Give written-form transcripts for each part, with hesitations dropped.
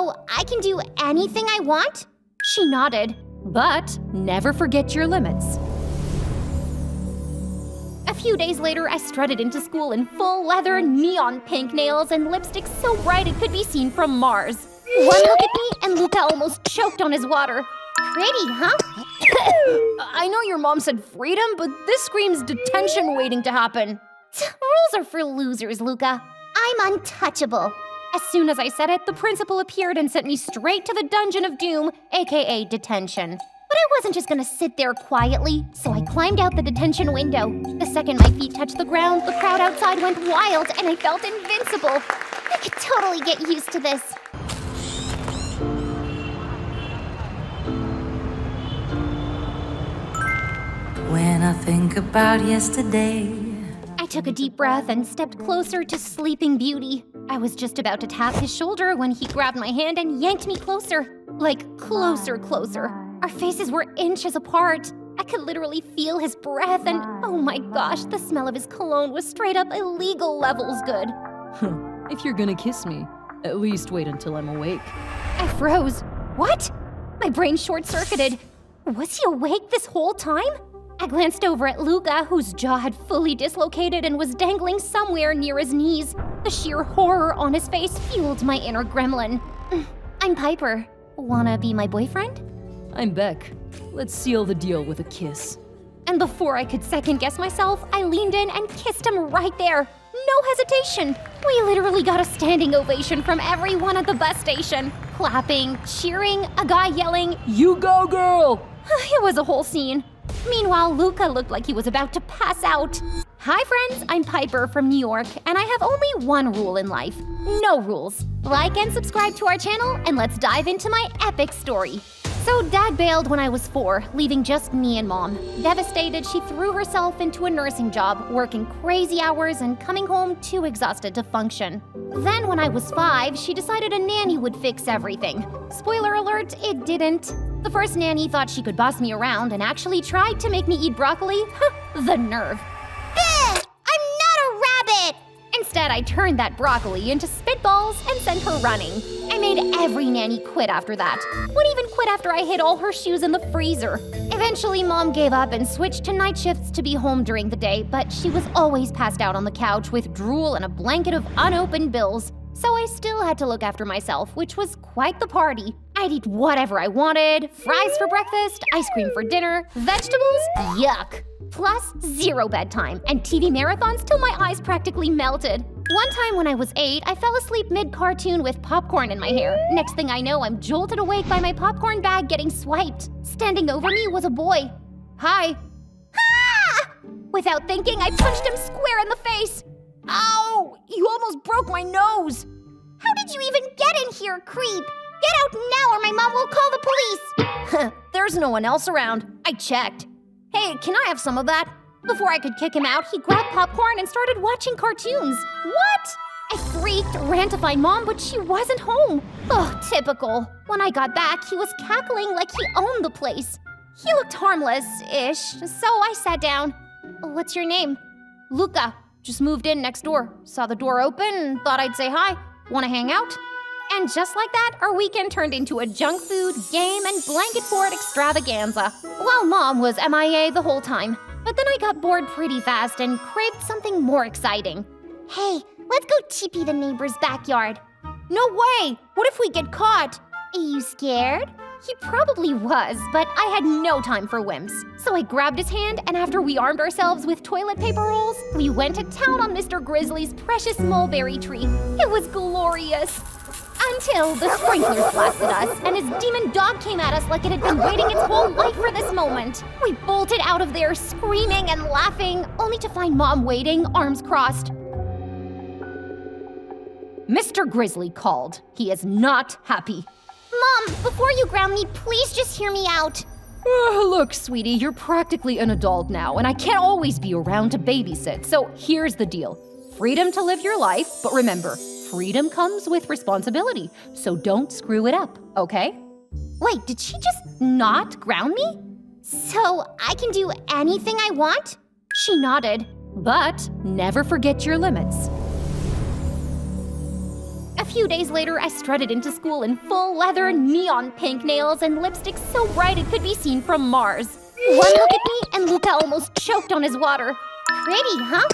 So I can do anything I want? She nodded. But never forget your limits. A few days later, I strutted into school in full leather, neon pink nails, and lipstick so bright it could be seen from Mars. One look at me, and Luca almost choked on his water. Pretty, huh? I know your mom said freedom, but this screams detention waiting to happen. Rules are for losers, Luca. I'm untouchable. As soon as I said it, the principal appeared and sent me straight to the Dungeon of Doom, aka detention. But I wasn't just gonna sit there quietly, so I climbed out the detention window. The second my feet touched the ground, the crowd outside went wild and I felt invincible. I could totally get used to this. When I think about yesterday, I took a deep breath and stepped closer to Sleeping Beauty. I was just about to tap his shoulder when he grabbed my hand and yanked me closer. Like, closer. Our faces were inches apart. I could literally feel his breath and, oh my gosh, the smell of his cologne was straight up illegal levels good. If you're gonna kiss me, at least wait until I'm awake. I froze. What? My brain short-circuited. Was he awake this whole time? I glanced over at Luca, whose jaw had fully dislocated and was dangling somewhere near his knees. The sheer horror on his face fueled my inner gremlin. I'm Piper. Wanna be my boyfriend? I'm Beck. Let's seal the deal with a kiss. And before I could second-guess myself, I leaned in and kissed him right there. No hesitation. We literally got a standing ovation from everyone at the bus station. Clapping, cheering, a guy yelling, "You go, girl!" It was a whole scene. Meanwhile, Luca looked like he was about to pass out. Hi friends, I'm Piper from New York, and I have only one rule in life. No rules. Like and subscribe to our channel, and let's dive into my epic story. So Dad bailed when I was 4, leaving just me and Mom. Devastated, she threw herself into a nursing job, working crazy hours and coming home too exhausted to function. Then when I was 5, she decided a nanny would fix everything. Spoiler alert, it didn't. The first nanny thought she could boss me around and actually tried to make me eat broccoli. The nerve. I'm not a rabbit! Instead, I turned that broccoli into spitballs and sent her running. I made every nanny quit after that. Would even quit after I hid all her shoes in the freezer. Eventually, Mom gave up and switched to night shifts to be home during the day, but she was always passed out on the couch with drool and a blanket of unopened bills. So I still had to look after myself, which was quite the party. I'd eat whatever I wanted, fries for breakfast, ice cream for dinner, vegetables, yuck. Plus 0 bedtime and TV marathons till my eyes practically melted. One time when I was 8, I fell asleep mid-cartoon with popcorn in my hair. Next thing I know, I'm jolted awake by my popcorn bag getting swiped. Standing over me was a boy. Hi. Ah! Without thinking, I punched him square in the face. Ow! You almost broke my nose. How did you even get in here, creep? Get out now or my mom will call the police! There's no one else around. I checked. Hey, can I have some of that? Before I could kick him out, he grabbed popcorn and started watching cartoons. What? I freaked, ran to find Mom, but she wasn't home. Oh, typical. When I got back, he was cackling like he owned the place. He looked harmless-ish, so I sat down. What's your name? Luca. Just moved in next door. Saw the door open, thought I'd say hi. Wanna hang out? And just like that, our weekend turned into a junk food, game, and blanket fort extravaganza. While Mom was MIA the whole time. But then I got bored pretty fast and craved something more exciting. Hey, let's go TP the neighbor's backyard. No way! What if we get caught? Are you scared? He probably was, but I had no time for wimps. So I grabbed his hand, and after we armed ourselves with toilet paper rolls, we went to town on Mr. Grizzly's precious mulberry tree. It was glorious. Until the sprinklers blasted us, and his demon dog came at us like it had been waiting its whole life for this moment. We bolted out of there screaming and laughing, only to find Mom waiting, arms crossed. Mr. Grizzly called. He is not happy. Mom, before you ground me, please just hear me out. Look, sweetie, you're practically an adult now, and I can't always be around to babysit, so here's the deal. Freedom to live your life, but remember, freedom comes with responsibility, so don't screw it up, okay? Wait, did she just not ground me? So I can do anything I want? She nodded. But never forget your limits. A few days later, I strutted into school in full leather, neon pink nails, and lipstick so bright it could be seen from Mars. One look at me, and Luca almost choked on his water. Pretty, huh?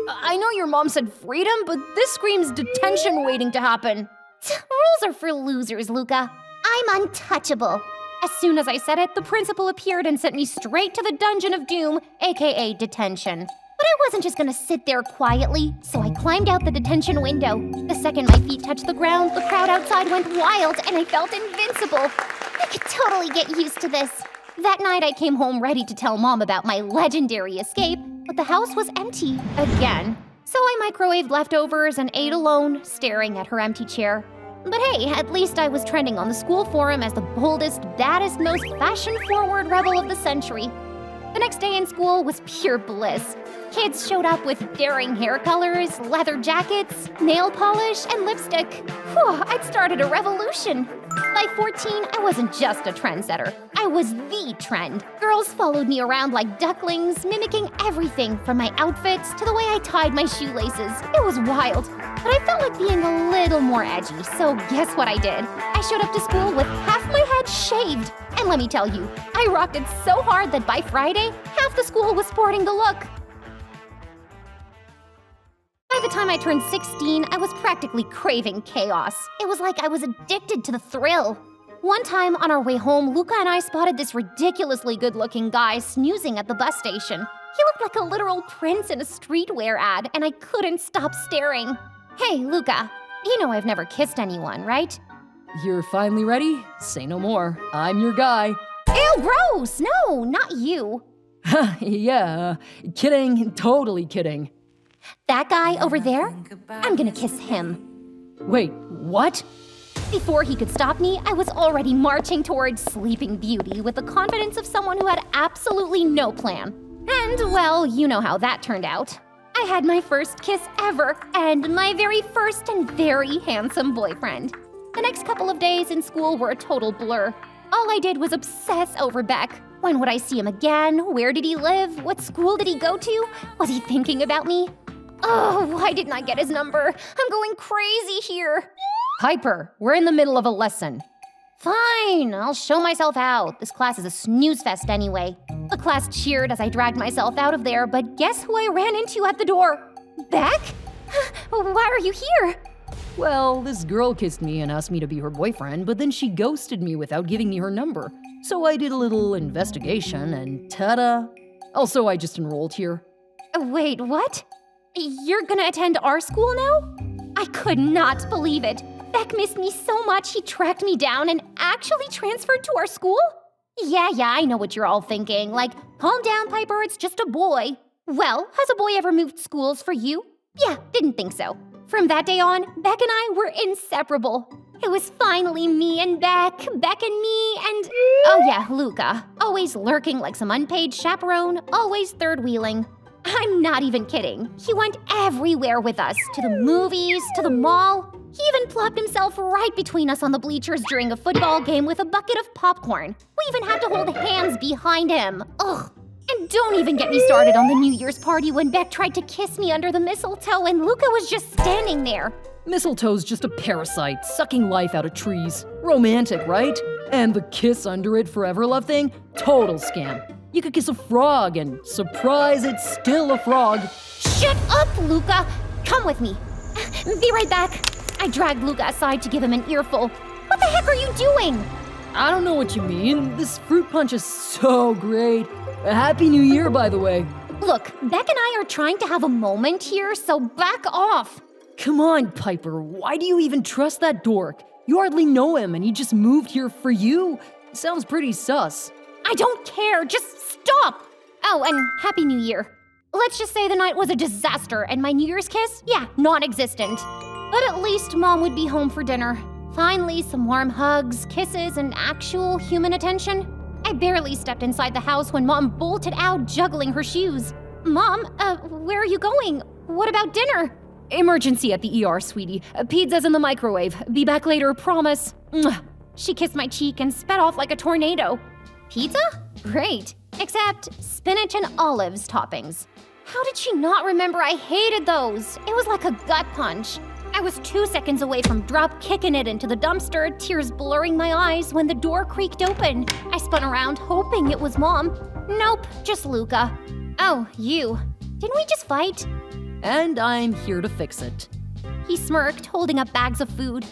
I know your mom said freedom, but this screams detention waiting to happen. Rules are for losers, Luca. I'm untouchable. As soon as I said it, the principal appeared and sent me straight to the Dungeon of Doom, aka detention. But I wasn't just gonna sit there quietly, so I climbed out the detention window. The second my feet touched the ground, the crowd outside went wild and I felt invincible. I could totally get used to this. That night, I came home ready to tell Mom about my legendary escape, but the house was empty again. So I microwaved leftovers and ate alone, staring at her empty chair. But hey, at least I was trending on the school forum as the boldest, baddest, most fashion-forward rebel of the century. The next day in school was pure bliss. Kids showed up with daring hair colors, leather jackets, nail polish, and lipstick. Whew, I'd started a revolution. By 14, I wasn't just a trendsetter. I was the trend. Girls followed me around like ducklings, mimicking everything from my outfits to the way I tied my shoelaces. It was wild, but I felt like being a little more edgy, so guess what I did? I showed up to school with half my head shaved. And let me tell you, I rocked it so hard that by Friday, half the school was sporting the look. By the time I turned 16, I was practically craving chaos. It was like I was addicted to the thrill. One time on our way home, Luca and I spotted this ridiculously good-looking guy snoozing at the bus station. He looked like a literal prince in a streetwear ad, and I couldn't stop staring. Hey, Luca, you know I've never kissed anyone, right? You're finally ready? Say no more. I'm your guy. Ew, gross! No, not you. Yeah, kidding, totally kidding. That guy over there? I'm gonna kiss him. Wait, what? Before he could stop me, I was already marching towards Sleeping Beauty with the confidence of someone who had absolutely no plan. And, well, you know how that turned out. I had my first kiss ever, and my very first and very handsome boyfriend. The next couple of days in school were a total blur. All I did was obsess over Beck. When would I see him again? Where did he live? What school did he go to? Was he thinking about me? Oh, why didn't I get his number? I'm going crazy here. Piper, we're in the middle of a lesson. Fine, I'll show myself out. This class is a snooze fest anyway. The class cheered as I dragged myself out of there, but guess who I ran into at the door? Beck? Why are you here? Well, this girl kissed me and asked me to be her boyfriend, but then she ghosted me without giving me her number. So I did a little investigation and ta-da! Also, I just enrolled here. Wait, what? You're gonna attend our school now? I could not believe it. Beck missed me so much he tracked me down and actually transferred to our school? Yeah, I know what you're all thinking. Like, calm down, Piper, it's just a boy. Well, has a boy ever moved schools for you? Yeah, didn't think so. From that day on, Beck and I were inseparable. It was finally me and Beck and me, and oh yeah, Luca. Always lurking like some unpaid chaperone, always third-wheeling. I'm not even kidding. He went everywhere with us, to the movies, to the mall. He even plopped himself right between us on the bleachers during a football game with a bucket of popcorn. We even had to hold hands behind him. Ugh. And don't even get me started on the New Year's party when Beck tried to kiss me under the mistletoe and Luca was just standing there. Mistletoe's just a parasite, sucking life out of trees. Romantic, right? And the kiss under it forever love thing? Total scam. You could kiss a frog and, surprise, it's still a frog. Shut up, Luca! Come with me. Be right back. I dragged Luca aside to give him an earful. What the heck are you doing? I don't know what you mean. This fruit punch is so great. Happy New Year, by the way. Look, Beck and I are trying to have a moment here, so back off. Come on, Piper. Why do you even trust that dork? You hardly know him and he just moved here for you. Sounds pretty sus. I don't care. Just stop. Oh, and Happy New Year. Let's just say the night was a disaster and my New Year's kiss, non-existent. But at least Mom would be home for dinner. Finally, some warm hugs, kisses, and actual human attention. I barely stepped inside the house when Mom bolted out, juggling her shoes. Mom, where are you going? What about dinner? Emergency at the ER, sweetie. Pizza's in the microwave. Be back later, promise. Mwah. She kissed my cheek and sped off like a tornado. Pizza? Great. Except spinach and olives toppings. How did she not remember I hated those? It was like a gut punch. I was 2 seconds away from drop kicking it into the dumpster, tears blurring my eyes when the door creaked open. I spun around, hoping it was Mom. Nope, just Luca. Oh, you. Didn't we just fight? And I'm here to fix it. He smirked, holding up bags of food.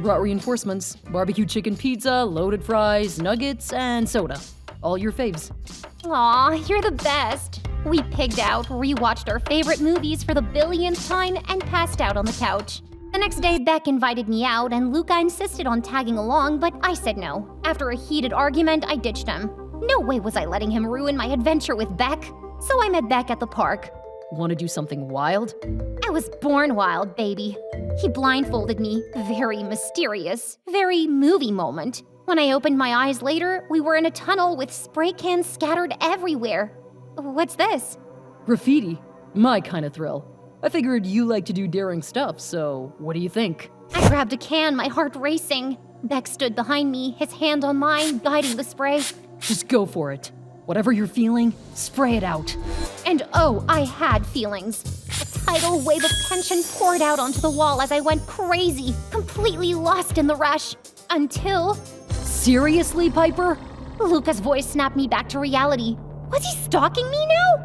Brought reinforcements, barbecue chicken pizza, loaded fries, nuggets, and soda. All your faves. Aw, you're the best. We pigged out, rewatched our favorite movies for the billionth time, and passed out on the couch. The next day, Beck invited me out, and Luca insisted on tagging along, but I said no. After a heated argument, I ditched him. No way was I letting him ruin my adventure with Beck. So I met Beck at the park. Want to do something wild? I was born wild, baby. He blindfolded me. Very mysterious. Very movie moment. When I opened my eyes later, we were in a tunnel with spray cans scattered everywhere. What's this? Graffiti. My kind of thrill. I figured you like to do daring stuff, so what do you think? I grabbed a can, my heart racing. Beck stood behind me, his hand on mine, guiding the spray. Just go for it. Whatever you're feeling, spray it out. And oh, I had feelings. A tidal wave of tension poured out onto the wall as I went crazy, completely lost in the rush. Until... Seriously, Piper? Luca's voice snapped me back to reality. Was he stalking me now?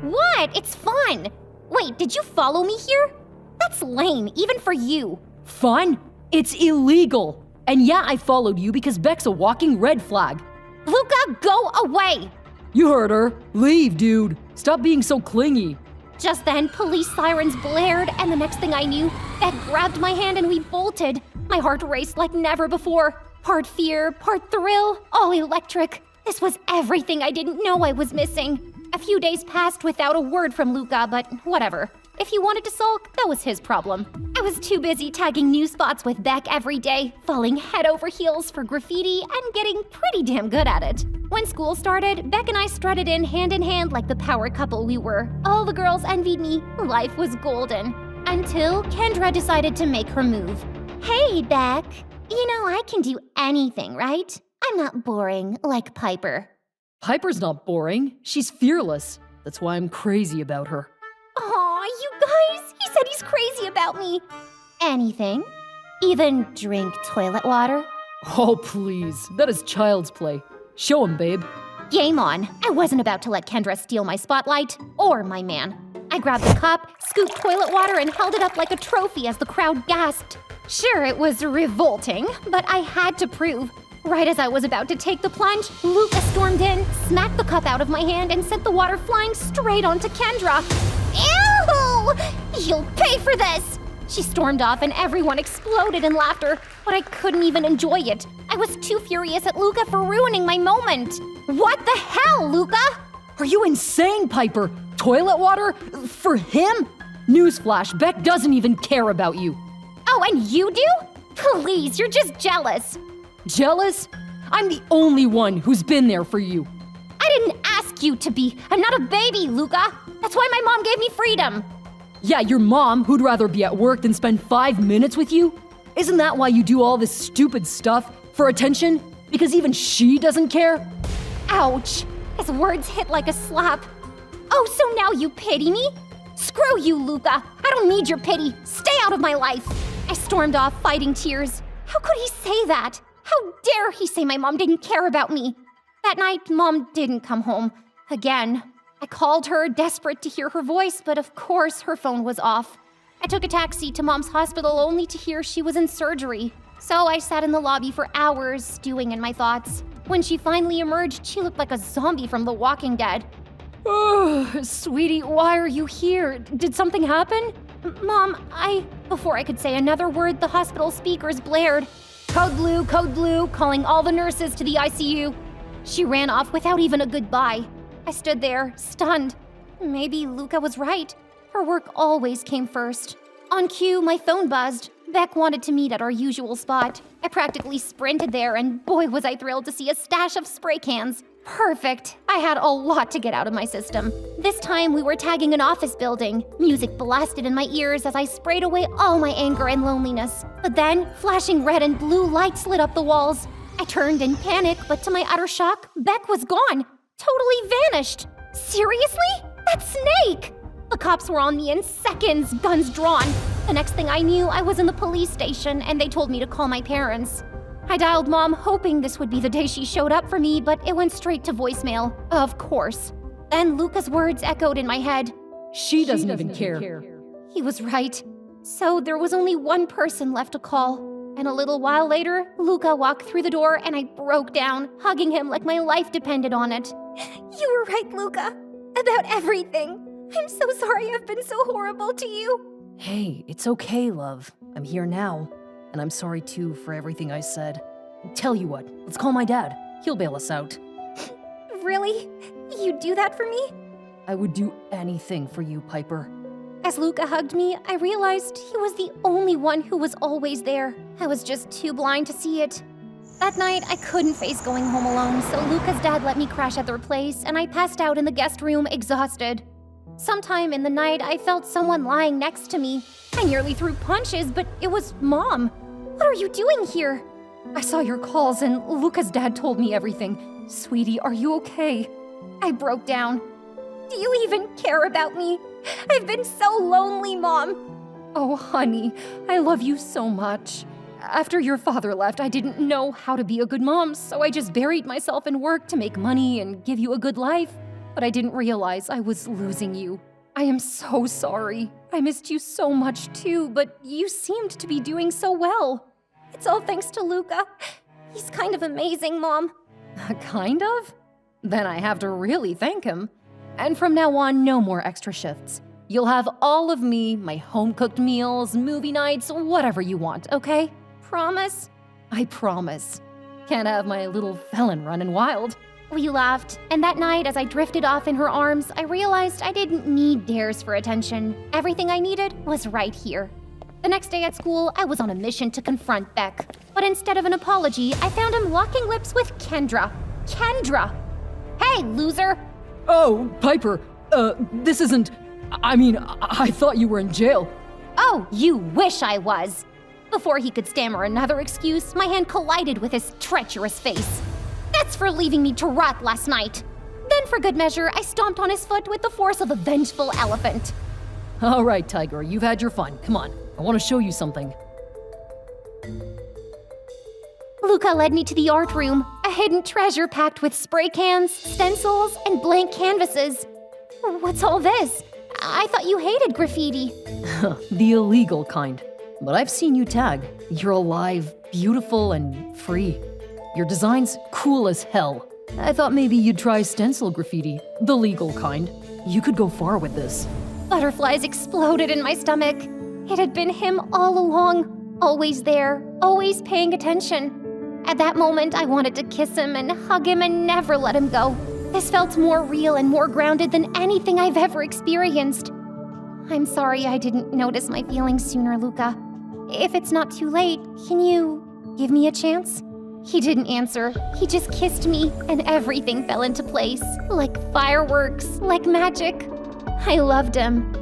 What? It's fun. Wait, did you follow me here? That's lame, even for you. Fun? It's illegal. And yeah, I followed you because Beck's a walking red flag. Luca, go away! You heard her. Leave, dude. Stop being so clingy. Just then, police sirens blared, and the next thing I knew, Beck grabbed my hand and we bolted. My heart raced like never before. Part fear, part thrill, all electric. This was everything I didn't know I was missing. A few days passed without a word from Luca, but whatever. If he wanted to sulk, that was his problem. I was too busy tagging new spots with Beck every day, falling head over heels for graffiti and getting pretty damn good at it. When school started, Beck and I strutted in hand like the power couple we were. All the girls envied me. Life was golden. Until Kendra decided to make her move. Hey, Beck. You know I can do anything, right? I'm not boring like Piper. Piper's not boring. She's fearless. That's why I'm crazy about her. Aw, you guys! He said he's crazy about me. Anything? Even drink toilet water? Oh, please. That is child's play. Show him, babe. Game on. I wasn't about to let Kendra steal my spotlight or my man. I grabbed the cup, scooped toilet water, and held it up like a trophy as the crowd gasped. Sure, it was revolting, but I had to prove. Right as I was about to take the plunge, Luca stormed in, smacked the cup out of my hand, and sent the water flying straight onto Kendra. Ew! You'll pay for this! She stormed off and everyone exploded in laughter, but I couldn't even enjoy it. I was too furious at Luca for ruining my moment. What the hell, Luca? Are you insane, Piper? Toilet water? For him? Newsflash, Beck doesn't even care about you. Oh, and you do? Please, you're just jealous. Jealous? I'm the only one who's been there for you. I didn't ask you to be. I'm not a baby, Luca. That's why my mom gave me freedom. Yeah, your mom, who'd rather be at work than spend 5 minutes with you? Isn't that why you do all this stupid stuff? For attention? Because even she doesn't care? Ouch. His words hit like a slap. Oh, so now you pity me? Screw you, Luca. I don't need your pity. Stay out of my life. I stormed off, fighting tears. How could he say that? How dare he say my mom didn't care about me? That night, Mom didn't come home. Again. I called her, desperate to hear her voice, but of course her phone was off. I took a taxi to Mom's hospital only to hear she was in surgery. So I sat in the lobby for hours, stewing in my thoughts. When she finally emerged, she looked like a zombie from The Walking Dead. Oh, sweetie, why are you here? Did something happen? Mom, Before I could say another word, the hospital speakers blared. Code blue, calling all the nurses to the ICU. She ran off without even a goodbye. I stood there, stunned. Maybe Luca was right. Her work always came first. On cue, my phone buzzed. Beck wanted to meet at our usual spot. I practically sprinted there, and boy was I thrilled to see a stash of spray cans. Perfect. I had a lot to get out of my system. This time we were tagging an office building. Music blasted in my ears as I sprayed away all my anger and loneliness. But then, flashing red and blue lights lit up the walls. I turned in panic, but to my utter shock, Beck was gone. Totally vanished. Seriously? That snake! The cops were on me in seconds, guns drawn. The next thing I knew, I was in the police station and they told me to call my parents. I dialed Mom hoping this would be the day she showed up for me, but it went straight to voicemail. Of course. Then Luca's words echoed in my head. She doesn't even care. He was right. So there was only one person left to call. And a little while later, Luca walked through the door and I broke down, hugging him like my life depended on it. You were right, Luca. About everything. I'm so sorry I've been so horrible to you. Hey, it's okay, love. I'm here now. And I'm sorry too for everything I said. Tell you what, let's call my dad. He'll bail us out. Really? You'd do that for me? I would do anything for you, Piper. As Luca hugged me, I realized he was the only one who was always there. I was just too blind to see it. That night, I couldn't face going home alone, so Luca's dad let me crash at their place, and I passed out in the guest room exhausted. Sometime in the night, I felt someone lying next to me. I nearly threw punches, but it was Mom. What are you doing here? I saw your calls, and Luca's dad told me everything. Sweetie, are you okay? I broke down. Do you even care about me? I've been so lonely, Mom. Oh, honey, I love you so much. After your father left, I didn't know how to be a good mom, so I just buried myself in work to make money and give you a good life. But I didn't realize I was losing you. I am so sorry. I missed you so much too, but you seemed to be doing so well. It's all thanks to Luca. He's kind of amazing, Mom. Kind of? Then I have to really thank him. And from now on, no more extra shifts. You'll have all of me, my home-cooked meals, movie nights, whatever you want, okay? Promise? I promise. Can't have my little felon running wild. We laughed, and that night, as I drifted off in her arms, I realized I didn't need dares for attention. Everything I needed was right here. The next day at school, I was on a mission to confront Beck. But instead of an apology, I found him locking lips with Kendra. Kendra! Hey, loser! Oh, Piper, this isn't... I thought you were in jail. Oh, you wish I was! Before he could stammer another excuse, my hand collided with his treacherous face. That's for leaving me to rot last night. Then, for good measure, I stomped on his foot with the force of a vengeful elephant. All right, Tiger, you've had your fun. Come on, I want to show you something. Luca led me to the art room, a hidden treasure packed with spray cans, stencils, and blank canvases. What's all this? I thought you hated graffiti. The illegal kind. But I've seen you tag. You're alive, beautiful, and free. Your design's cool as hell. I thought maybe you'd try stencil graffiti, the legal kind. You could go far with this. Butterflies exploded in my stomach. It had been him all along, always there, always paying attention. At that moment, I wanted to kiss him and hug him and never let him go. This felt more real and more grounded than anything I've ever experienced. I'm sorry I didn't notice my feelings sooner, Luca. If it's not too late, can you give me a chance? He didn't answer. He just kissed me, and everything fell into place. Like fireworks, like magic. I loved him.